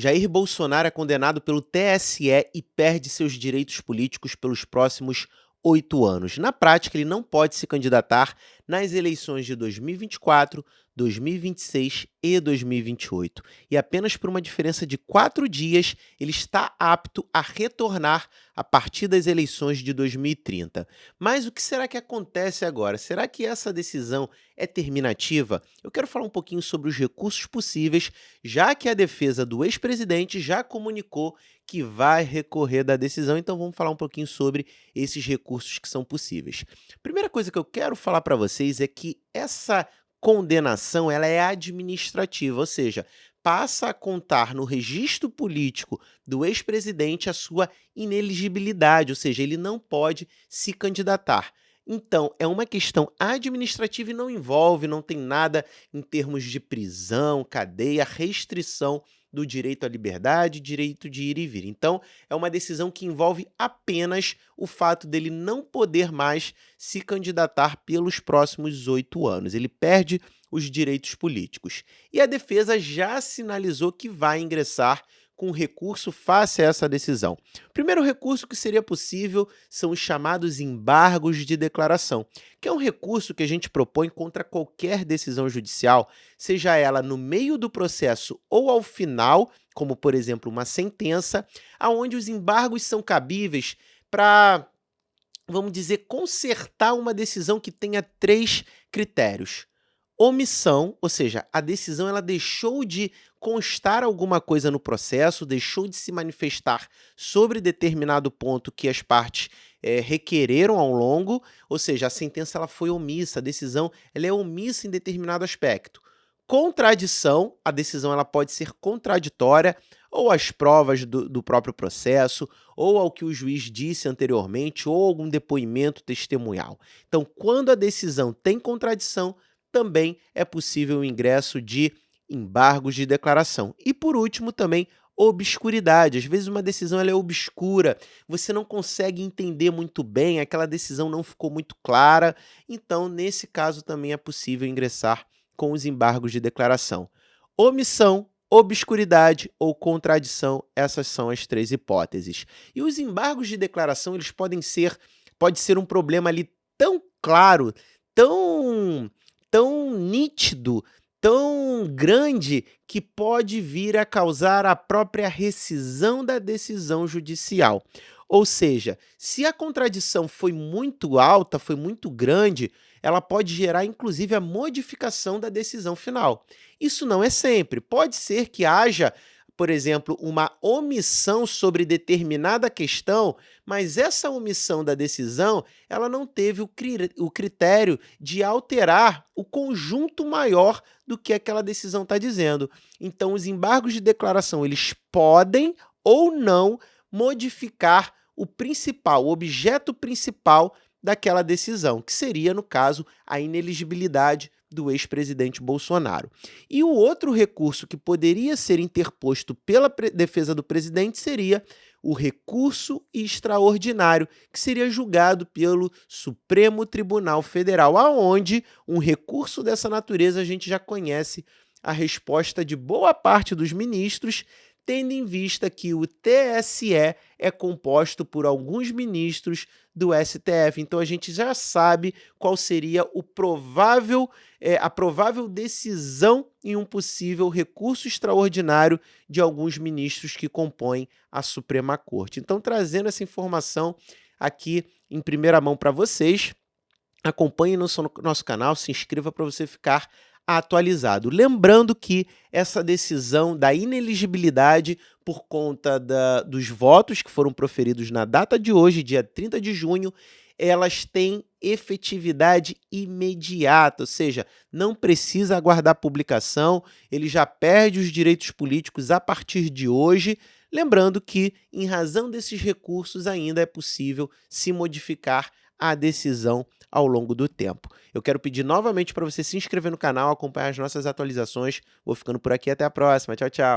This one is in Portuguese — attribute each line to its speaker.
Speaker 1: Jair Bolsonaro é condenado pelo TSE e perde seus direitos políticos pelos próximos 8 anos. Na prática, ele não pode se candidatar nas eleições de 2024, 2026 e 2028. E apenas por uma diferença de 4 dias, ele está apto a retornar a partir das eleições de 2030. Mas o que será que acontece agora? Será que essa decisão é terminativa? Eu quero falar um pouquinho sobre os recursos possíveis, já que a defesa do ex-presidente já comunicou que vai recorrer da decisão, então vamos falar um pouquinho sobre esses recursos que são possíveis. Primeira coisa que eu quero falar para vocês é que essa condenação ela é administrativa, ou seja, passa a contar no registro político do ex-presidente a sua ineligibilidade, ou seja, ele não pode se candidatar. Então, é uma questão administrativa e não tem nada em termos de prisão, cadeia, restrição do direito à liberdade, direito de ir e vir. Então, é uma decisão que envolve apenas o fato dele não poder mais se candidatar pelos próximos 8 anos. Ele perde os direitos políticos. E a defesa já sinalizou que vai ingressar com recurso face a essa decisão. O primeiro recurso que seria possível são os chamados embargos de declaração, que é um recurso que a gente propõe contra qualquer decisão judicial, seja ela no meio do processo ou ao final, como por exemplo uma sentença, aonde os embargos são cabíveis para, vamos dizer, consertar uma decisão que tenha 3 critérios. Omissão, ou seja, a decisão ela deixou de constar alguma coisa no processo, deixou de se manifestar sobre determinado ponto que as partes requereram ao longo, ou seja, a sentença ela foi omissa, a decisão ela é omissa em determinado aspecto. Contradição, a decisão ela pode ser contraditória ou às provas do próprio processo, ou ao que o juiz disse anteriormente, ou algum depoimento testemunhal. Então, quando a decisão tem contradição, também é possível o ingresso de embargos de declaração. E por último também obscuridade. Às vezes uma decisão ela é obscura, você não consegue entender muito bem, aquela decisão não ficou muito clara, então nesse caso também é possível ingressar com os embargos de declaração. Omissão, obscuridade ou contradição, essas são as 3 hipóteses. E os embargos de declaração, pode ser um problema ali tão claro, tão nítido, tão grande, que pode vir a causar a própria rescisão da decisão judicial. Ou seja, se a contradição foi muito alta, foi muito grande, ela pode gerar inclusive a modificação da decisão final. Isso não é sempre. Pode ser que haja, por exemplo, uma omissão sobre determinada questão, mas essa omissão da decisão, ela não teve o critério de alterar o conjunto maior do que aquela decisão está dizendo. Então, os embargos de declaração, eles podem ou não modificar o objeto principal daquela decisão, que seria, no caso, a ineligibilidade do ex-presidente Bolsonaro. E o outro recurso que poderia ser interposto pela defesa do presidente seria o recurso extraordinário, que seria julgado pelo Supremo Tribunal Federal, aonde um recurso dessa natureza a gente já conhece a resposta de boa parte dos ministros, tendo em vista que o TSE é composto por alguns ministros do STF. Então, a gente já sabe qual seria a provável decisão em um possível recurso extraordinário de alguns ministros que compõem a Suprema Corte. Então, trazendo essa informação aqui em primeira mão para vocês, acompanhe nosso canal, se inscreva para você ficar atualizado. Lembrando que essa decisão da ineligibilidade por conta dos votos que foram proferidos na data de hoje, dia 30 de junho, elas têm efetividade imediata, ou seja, não precisa aguardar publicação, ele já perde os direitos políticos a partir de hoje. Lembrando que, em razão desses recursos, ainda é possível se modificar a decisão ao longo do tempo. Eu quero pedir novamente para você se inscrever no canal, acompanhar as nossas atualizações. Vou ficando por aqui, até a próxima. Tchau, tchau.